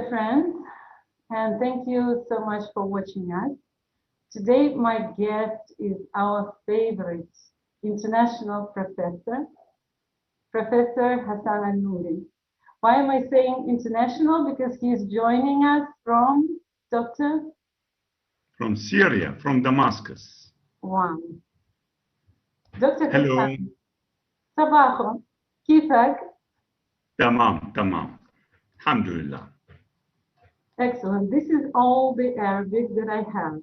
dear friends, and thank you so much for watching us. Today, my guest is our favorite international professor, Professor Hassan Nouri. Why am I saying international? Because he is joining us from Dr. From Syria, from Damascus. Wow. Dr. Hello. Hassan, صباحو كيفك? تمام. Alhamdulillah. Excellent. This is all the Arabic that I have.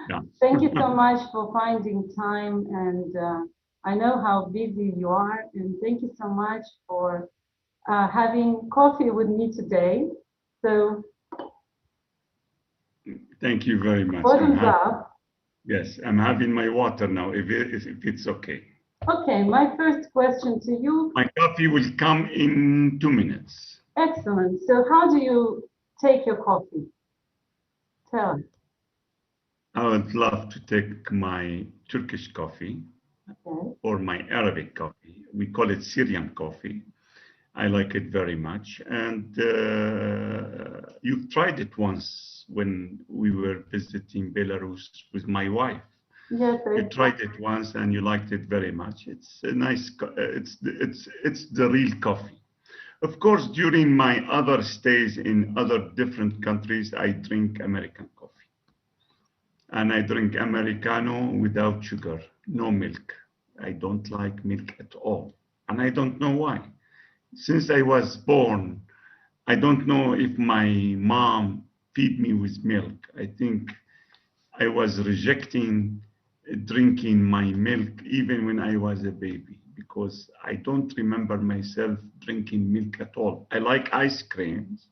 Yeah. Thank you so much for finding time, and I know how busy you are, and thank you so much for having coffee with me today. So, Thank you very much. bottoms up. Yes, I'm having my water now, if it's okay. Okay, my first question to you. My coffee will come in 2 minutes. Excellent. So, how do you take your coffee? Tell us. I would love to take my Turkish coffee or my Arabic coffee. We call it Syrian coffee. I like it very much. And you've tried it once when we were visiting Belarus with my wife. Yes, You tried it once and you liked it very much. It's a nice, it's the real coffee. Of course, during my other stays in other different countries, I drink American coffee. And I drink Americano without sugar, no milk. I don't like milk at all. And I don't know why. Since I was born, I don't know if my mom feed me with milk. I think I was rejecting drinking my milk even when I was a baby because I don't remember myself drinking milk at all. I like ice creams.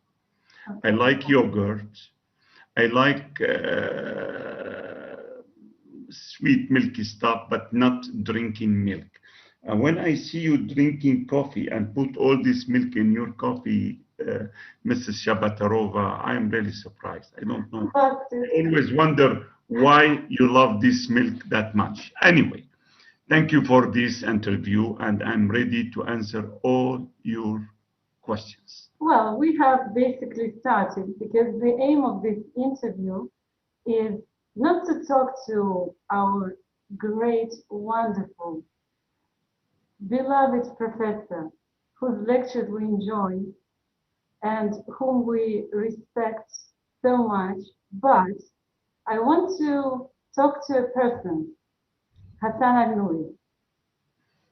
I like yogurt. I like sweet milky stuff, but not drinking milk. And when I see you drinking coffee and put all this milk in your coffee, Mrs. Shabatarova, I am really surprised. I don't know. I always wonder why you love this milk that much. Anyway, thank you for this interview, and I'm ready to answer all your questions. Well, we have basically started because the aim of this interview is not to talk to our great, wonderful, beloved professor whose lectures we enjoy and whom we respect so much, but I want to talk to a person, Hassan Al-Nouri.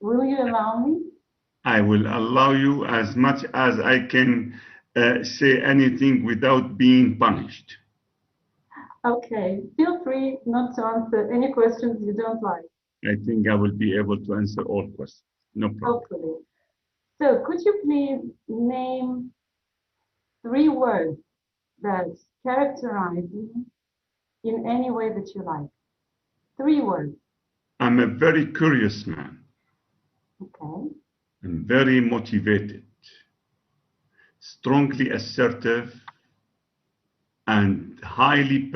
Will you allow me? I will allow you as much as I can say anything without being punished. Okay, feel free not to answer any questions you don't like. I think I will be able to answer all questions. No problem. Hopefully. So, could you please name 3 words that characterize you in any way that you like? 3 words. I'm a very curious man. Okay. I'm very motivated, strongly assertive, and highly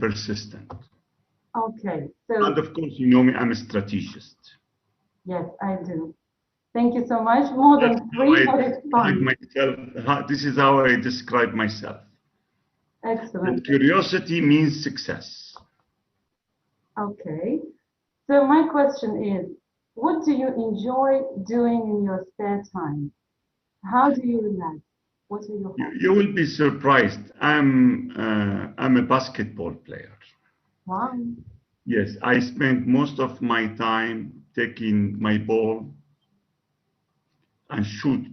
persistent. Okay. And So, of course, you know me, I'm a strategist. yes, I do. Thank you so much. More That's than how three, I but it's describe fun. myself. This is how I describe myself. That Excellent. curiosity means success. Okay. So my question is, what do you enjoy doing in your spare time? How do you relax? What are your hobbies? You will be surprised. I'm a basketball player. Wow. Yes, I spend most of my time taking my ball and shoot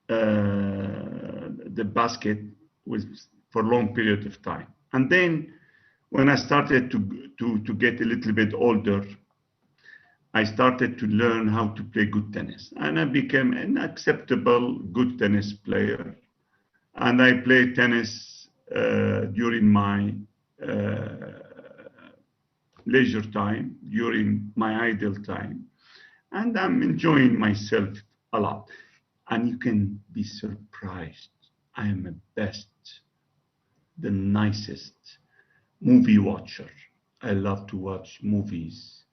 the basket with for a long period of time. And then when I started to get a little bit older, I started to learn how to play good tennis. And I became an acceptable good tennis player. And I play tennis during my leisure time, during my idle time. And I'm enjoying myself a lot. And you can be surprised. I am the best, the nicest movie watcher. I love to watch movies.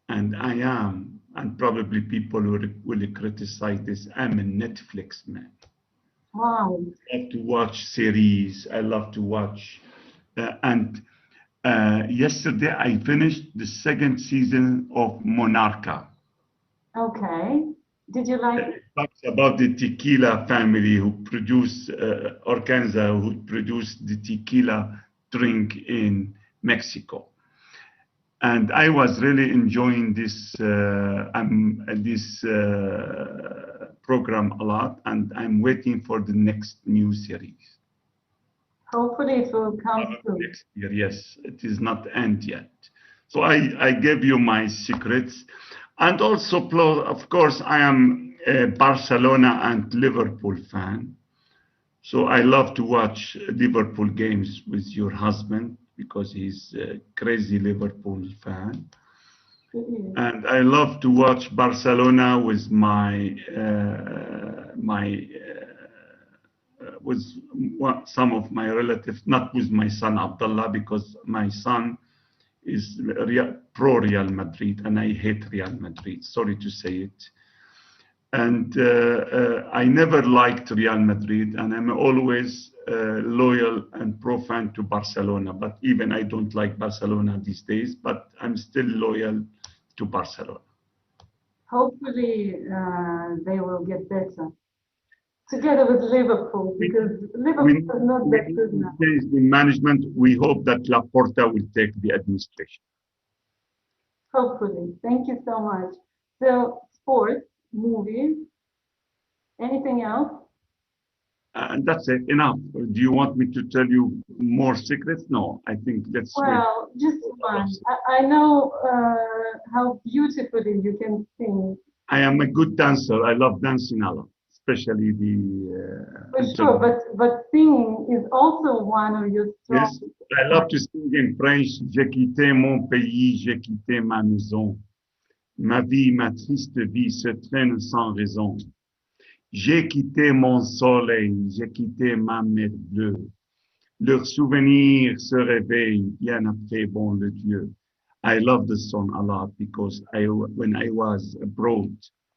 And I am, and probably people will criticize this, I'm a Netflix man. Wow. I love to watch series. I love to watch. And yesterday I finished the second season of Monarca. Okay. Did you like it? It talks about the tequila family who produce Arkansas, who produce the tequila drink in Mexico. And I was really enjoying this program a lot, and I'm waiting for the next new series. Hopefully it will come soon. Next year, yes, it is not end yet. So I gave you my secrets, and also, of course, I am a Barcelona and Liverpool fan. So I love to watch Liverpool games with your husband because he's a crazy Liverpool fan. Mhm. And I love to watch Barcelona with with some of my relatives, not with my son Abdullah, because my son is pro Real Madrid, and I hate Real Madrid. Sorry to say it. And I never liked Real Madrid, and I'm always loyal and pro fan to Barcelona. But even I don't like Barcelona these days, but I'm still loyal to Barcelona. Hopefully they will get better together with Liverpool We, because we, Liverpool is not we that need good to now. change the management. We hope that Laporta will take the administration. Hopefully. Thank you so much. So, sports, movies, anything else? And that's it, enough. Do you want me to tell you more secrets? No, I think let's wait. Well, just one. I know how beautifully you can sing. I am a good dancer. I love dancing a lot, especially the For sure, international. but singing is also one of your Yes, strongest I love points. to sing in French. J'ai quitté mon pays, j'ai quitté ma maison. Ma vie, ma triste vie se traîne sans raison. J'ai quitté mon soleil, j'ai quitté ma mer bleue. Leurs souvenirs se réveillent bien après, bon le Dieu. I love the song a lot because when I was abroad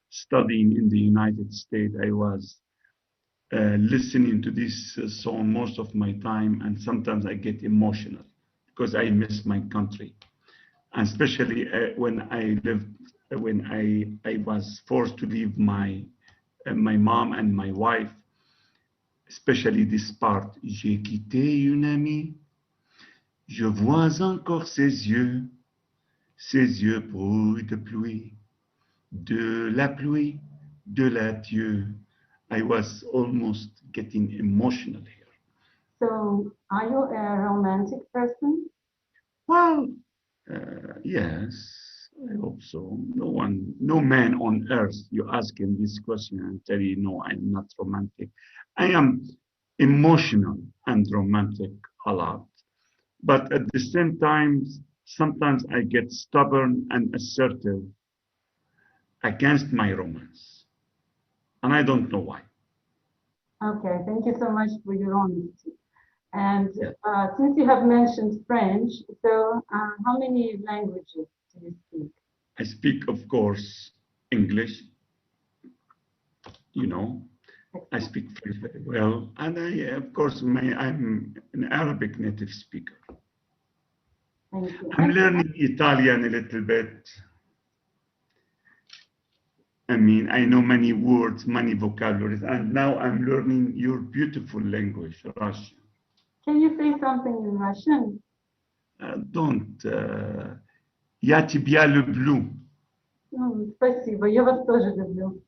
studying in the United States, I was listening to this song most of my time, and sometimes I get emotional because I miss my country, and especially when I was forced to leave my mom and my wife, especially this part. J'ai quitté une amie, je vois encore ses yeux brouillent de la pluie, de l'adieu. I was almost getting emotional here. So, are you a romantic person? Well, yes, I hope so. No man on earth, you ask him this question and tell you, no, I'm not romantic. I am emotional and romantic a lot. But at the same time, sometimes I get stubborn and assertive against my romance. And I don't know why. Okay, thank you so much for your honesty. And Yeah. since you have mentioned French, so how many languages do you speak? I speak, of course, English, you know. I Excellent. speak French very well. And of course, I'm an Arabic native speaker. Thank you. I'm learning Italian a little bit. I mean, I know many words, many vocabularies, and now I'm learning your beautiful language, Russian. Can you say something in Russian? Don't. Я тебя люблю. Спасибо, я вас тоже люблю.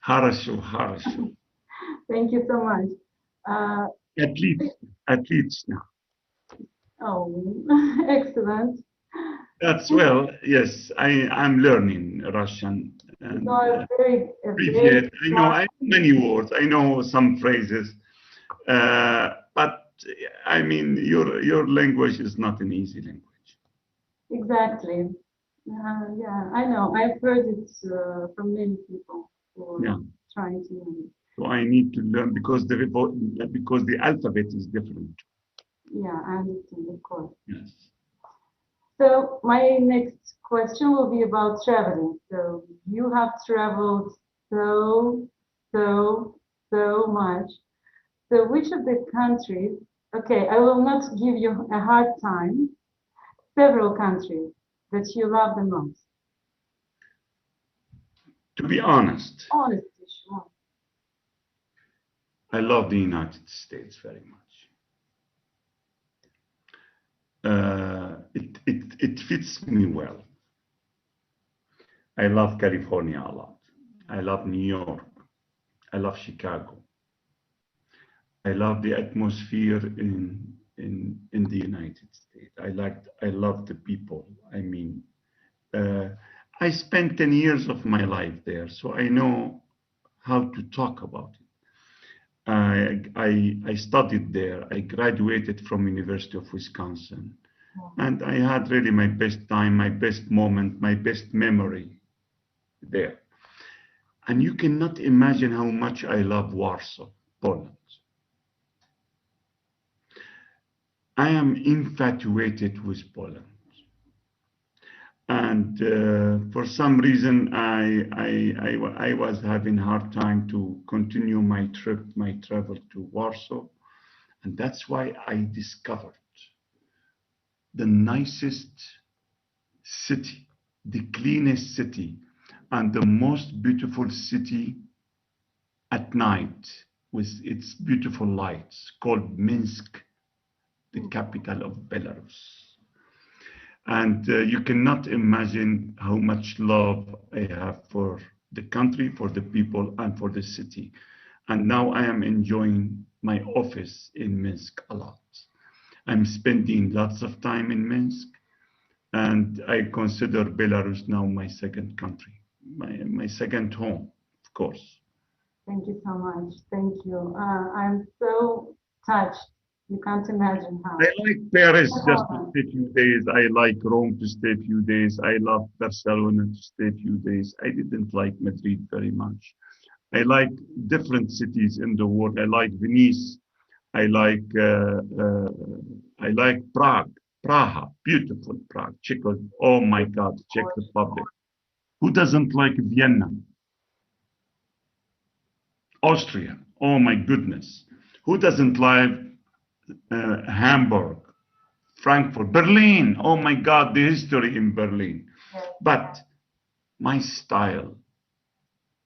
Хорошо, хорошо. Thank you so much. Uh, Отлично, отлично. oh, excellent. That's well, yes, I'm learning Russian. You And are a very привет. I smart. know many words. I know some phrases. But I mean, your language is not an easy language. Exactly. Yeah, I know. I've heard it from many people who Yeah. are trying to learn it. So I need to learn because the alphabet is different. Yeah, I understand, of course. Yes. So my next question will be about traveling. So you have traveled so, so, so much. So which of the countries, okay, I will not give you a hard time, several countries that you love the most? To be honest, Honestly, sure. I love the United States very much. It fits me well. I love California a lot. I love New York. I love Chicago. I love the atmosphere in the United States. I love the people. I mean, uh, I spent 10 years of my life there, so I know how to talk about it. I studied there. I graduated from University of Wisconsin, and I had really my best time, my best moment, my best memory there. And you cannot imagine how much I love Warsaw, Poland. I am infatuated with Poland. And for some reason, I was having a hard time to continue my trip, my travel to Warsaw. And that's why I discovered the nicest city, the cleanest city, and the most beautiful city at night with its beautiful lights called Minsk, the capital of Belarus. And you cannot imagine how much love I have for the country, for the people, and for the city. And now I am enjoying my office in Minsk a lot. I'm spending lots of time in Minsk, and I consider Belarus now my second country, my second home, of course. Thank you so much. Thank you. I'm so touched. You can't imagine I how. like Paris just to Hold stay a few days. I like Rome to stay a few days. I love Barcelona to stay a few days. I didn't like Madrid very much. I like different cities in the world. I like Venice. I like uh, uh, I like Prague, Praha, beautiful Prague, Czech. Oh my God, Czech Republic. Who doesn't like Vienna, Austria? Oh my goodness. Who doesn't like Hamburg, Frankfurt, Berlin? Oh my God, the history in Berlin. Yes. But my style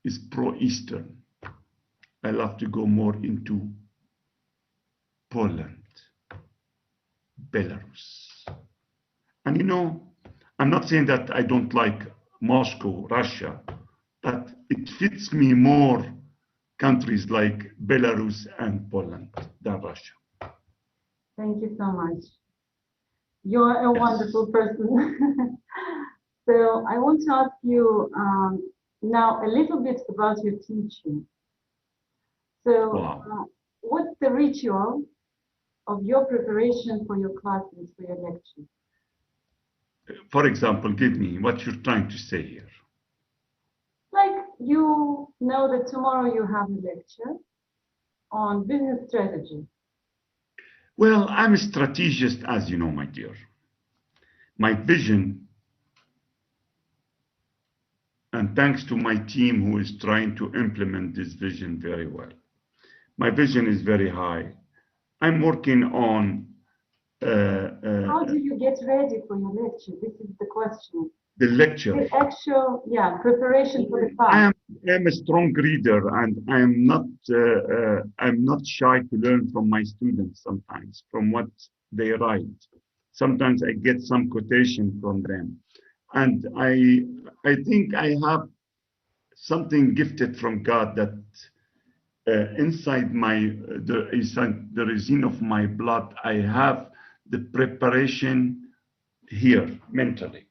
is pro-Eastern. I love to go more into Poland, Belarus. And you know, I'm not saying that I don't like Moscow, Russia, but it fits me more countries like Belarus and Poland than Russia. Thank you so much. You're a Yes. wonderful person. So I want to ask you now a little bit about your teaching. So Wow. what's the ritual of your preparation for your classes, for your lectures? For example, give me what you're trying to say here. Like you know that tomorrow you have a lecture on business strategy. Well, I'm a strategist, as you know, my dear. My vision, and thanks to my team who is trying to implement this vision very well. My vision is very high. I'm working on How do you get ready for your lecture? This is the question. the lecture. The actual, yeah, preparation for the I class. am a strong reader, and I'm not shy to learn from my students sometimes, from what they write. Sometimes I get some quotation from them, and I think I have something gifted from God that inside the resin of my blood, I have the preparation here mentally,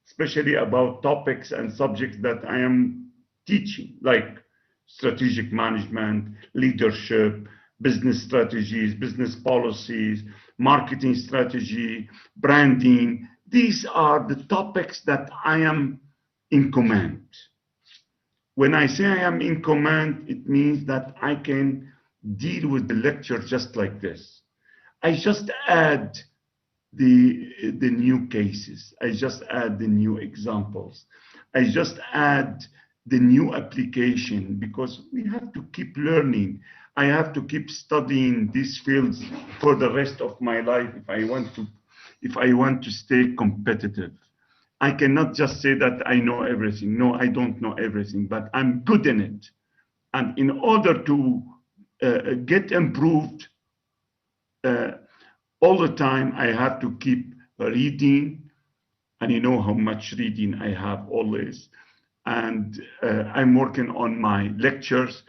especially about topics and subjects that I am teaching, like strategic management, leadership, business strategies, business policies, marketing strategy, branding. These are the topics that I am in command. When I say I am in command, it means that I can deal with the lecture just like this. I just add the new cases. I just add the new examples. I just add the new application because we have to keep learning. I have to keep studying these fields for the rest of my life if I want to stay competitive. I cannot just say that I know everything. No, I don't know everything, but I'm good in it. And in order to get improved uh, all the time, I have to keep reading, and you know how much reading I have always. And I'm working on my lectures.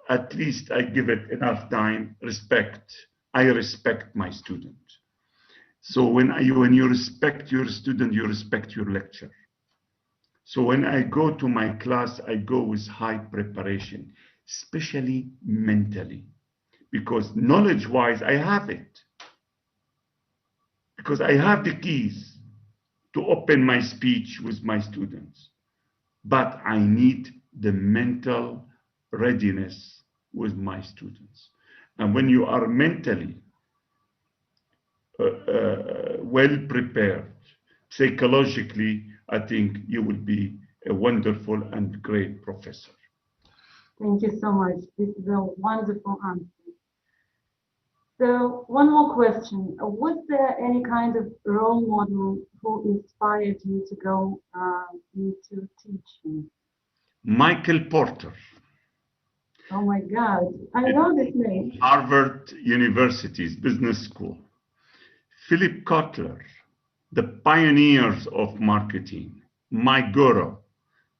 At least I give it enough time. I respect my student. So when you respect your student, you respect your lecture. So when I go to my class, I go with high preparation, especially mentally, because knowledge-wise, I have it. Because I have the keys to open my speech with my students. But I need the mental readiness with my students. And when you are mentally well prepared, psychologically, I think you will be a wonderful and great professor. Thank you so much. This is a wonderful answer. So one more question. Was there any kind of role model who inspired you to go into teaching? Michael Porter, Oh my God, I know this name. Harvard University's Business School. Philip Kotler, the pioneers of marketing, my guru,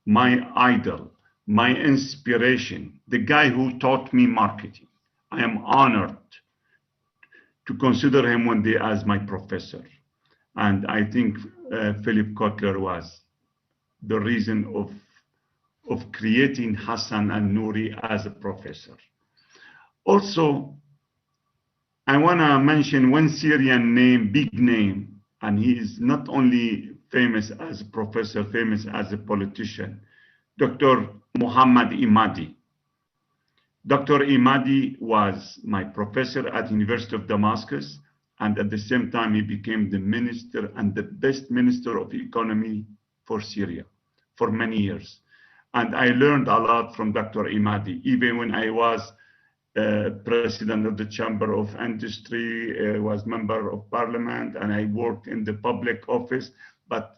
my idol, my inspiration, the guy who taught me marketing. I am honored to consider him one day as my professor. And I think Philip Kotler was the reason of creating Hassan and Nouri as a professor. Also, I want to mention one Syrian name, big name, and he is not only famous as a professor, famous as a politician, Dr. Muhammad Imadi. Dr. Imadi was my professor at University of Damascus, and at the same time he became the minister and the best minister of economy for Syria for many years. And I learned a lot from Dr. Imadi, even when I was president of the Chamber of Industry, was member of parliament, and I worked in the public office. But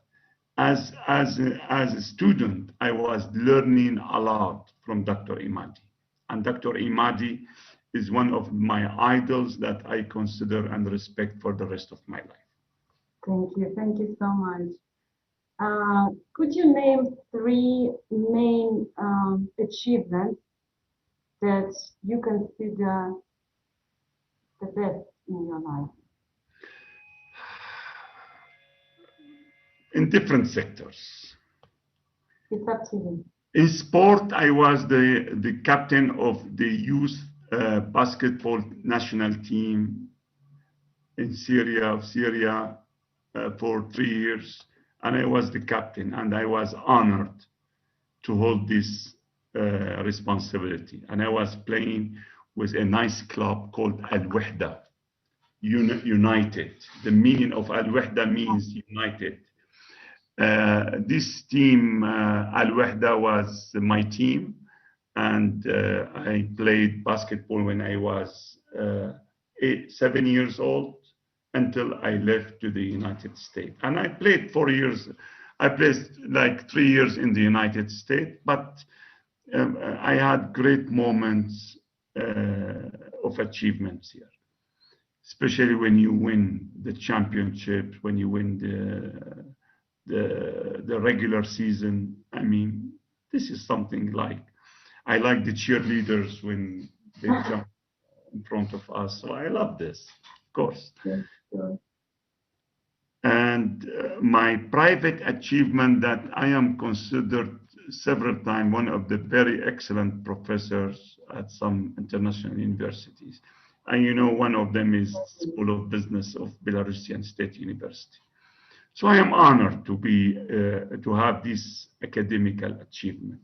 as a student, I was learning a lot from Dr. Imadi. And Dr. Imadi is one of my idols that I consider and respect for the rest of my life. Thank you so much. Could you name three main achievements that you consider the best in your life? In different sectors. It's up to you. In sport, I was the captain of the youth basketball national team in Syria for 3 years, and I was the captain, and I was honored to hold this responsibility. And I was playing with a nice club called Al Wahda, United. The meaning of Al Wahda means united. This team, Al Wahda, was my team, and I played basketball when I was 7 years old until I left to the United States. And I played 4 years. I played like 3 years in the United States, but I had great moments of achievements here, especially when you win the championship, when you win the regular season. I mean, this is something like, I like the cheerleaders when they jump in front of us. So I love this, of course. Yes, sure. And my private achievement, that I am considered several times one of the very excellent professors at some international universities. And you know, one of them is School of Business of Belarusian State University. So I am honored to have this academical achievement.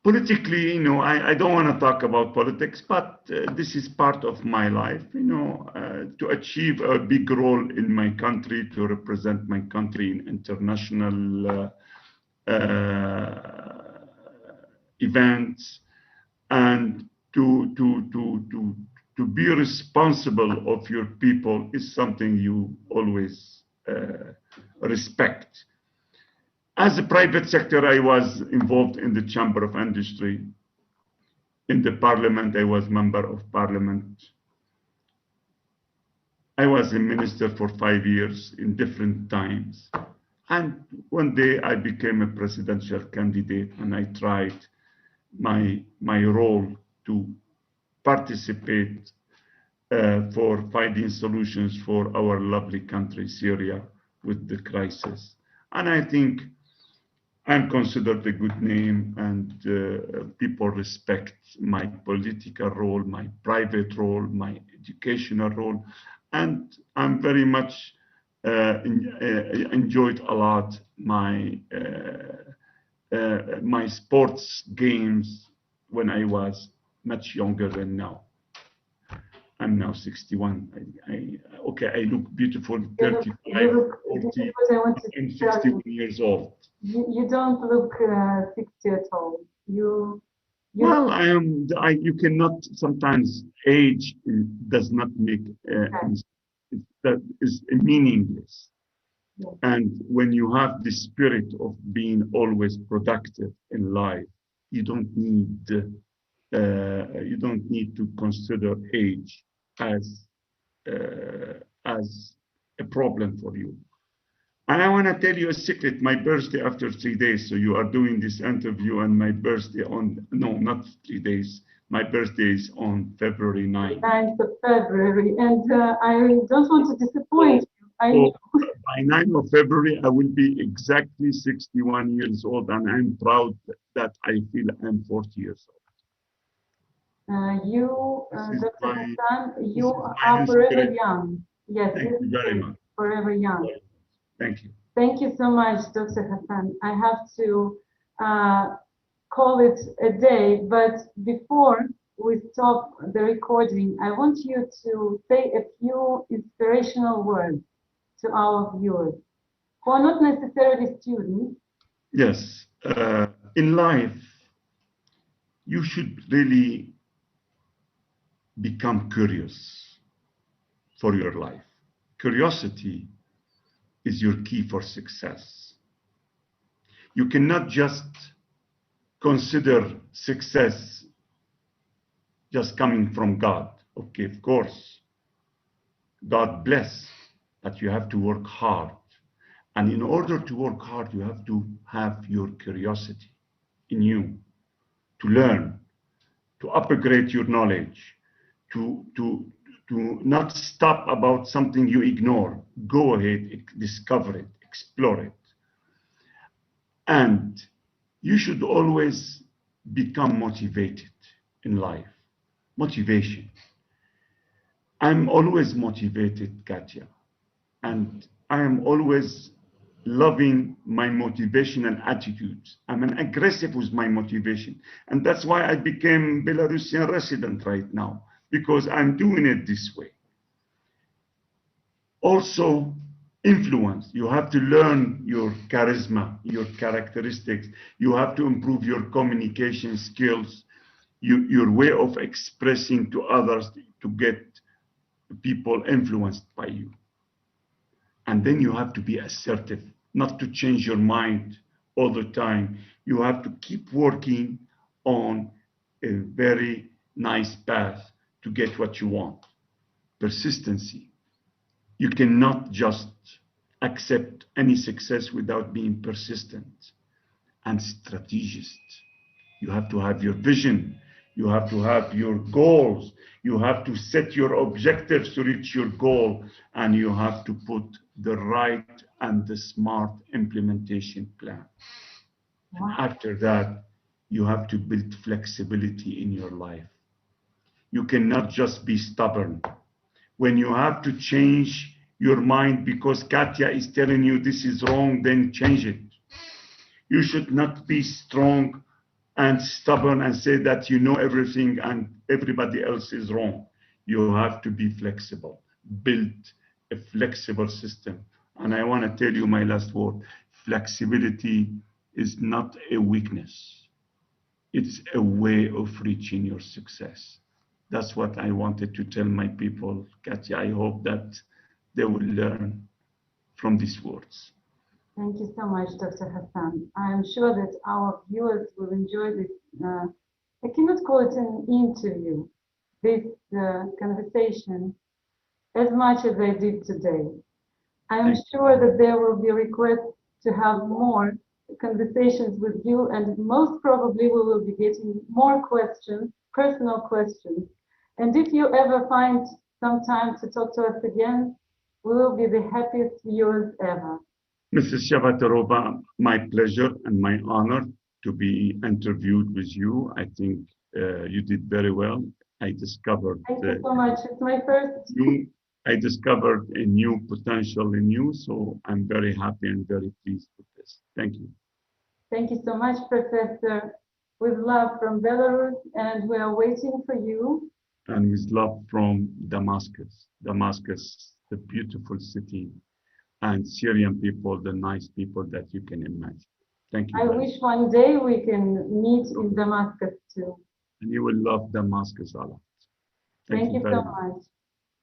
Politically, you know, I don't want to talk about politics, but this is part of my life, you know, to achieve a big role in my country, to represent my country in international events, and to be responsible of your people is something you always respect. As a private sector, I was involved in the Chamber of Industry. In the Parliament, I was member of Parliament. I was a minister for 5 years in different times. And one day I became a presidential candidate, and I tried my role to participate for finding solutions for our lovely country, Syria, with the crisis. And I think I'm considered a good name, and people respect my political role, my private role, my educational role, and I'm very much enjoyed a lot my sports games when I was much younger than now. I'm now 61. Okay, I look beautiful, 35, This is 40, what I want to I'm tell 61 you. years old. You don't look 60 at all. You Well, you cannot, sometimes age does not make, that is meaningless. Yes. And when you have the spirit of being always productive in life, you don't need, you don't need to consider age as, as a problem for you. And I want to tell you a secret. My birthday after 3 days. So you are doing this interview, and my birthday on, no, not 3 days. My birthday is on February 9th. 9th of February, and I don't want to disappoint you. I So know. by 9th of February, I will be exactly 61 years old, and I'm proud that I feel I'm 40 years old. Dr. My, Hassan, this you is my are forever inspiration. young. Yes, Thank this you is very it, much. forever young. Thank you. Thank you so much, Dr. Hassan. I have to call it a day, but before we stop the recording, I want you to say a few inspirational words to our viewers who are not necessarily students. Yes. In life, you should really become curious for your life. Curiosity is your key for success. You cannot just consider success just coming from God. Okay, of course, God bless, but you have to work hard. And in order to work hard, you have to have your curiosity in you to learn, to upgrade your knowledge, to not stop about something you ignore. Go ahead, discover it, explore it. And you should always become motivated in life. Motivation. I'm always motivated, Katya. And I am always loving my motivational attitudes. I'm an aggressive with my motivation. And that's why I became Belarusian resident right now, because I'm doing it this way. Also, influence. You have to learn your charisma, your characteristics. You have to improve your communication skills, your way of expressing to others to get people influenced by you. And then you have to be assertive, not to change your mind all the time. You have to keep working on a very nice path to get what you want. Persistency. You cannot just accept any success without being persistent and strategist. You have to have your vision. You have to have your goals. You have to set your objectives to reach your goal, and you have to put the right and the smart implementation plan. And after that, you have to build flexibility in your life. You cannot just be stubborn. When you have to change your mind because Katya is telling you this is wrong, then change it. You should not be strong and stubborn and say that you know everything and everybody else is wrong. You have to be flexible. Build a flexible system. And I want to tell you my last word. Flexibility is not a weakness. it's a way of reaching your success. That's what I wanted to tell my people, Katya. I hope that they will learn from these words. Thank you so much, Dr. Hassan. I am sure that our viewers will enjoy this. I cannot call it an interview, this conversation, as much as I did today. I am Thank sure that there will be requests to have more conversations with you, and most probably we will be getting more questions, personal questions. And if you ever find some time to talk to us again, we will be the happiest viewers ever. Mrs. Shavatarova, my pleasure and my honor to be interviewed with you. I think you did very well. I discovered Thank you so much. It's my first. new, I discovered a new potential in you, so I'm very happy and very pleased with this. Thank you. Thank you so much, Professor. With love from Belarus, and we are waiting for you. And with love from Damascus. Damascus, the beautiful city, and Syrian people, the nice people that you can imagine. Thank you I very much. wish one day we can meet in Damascus too. And you will love Damascus a lot. Thank Thank you you very so much. much.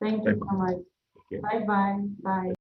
Thank Bye you so bye. much. Okay. Bye bye. Bye.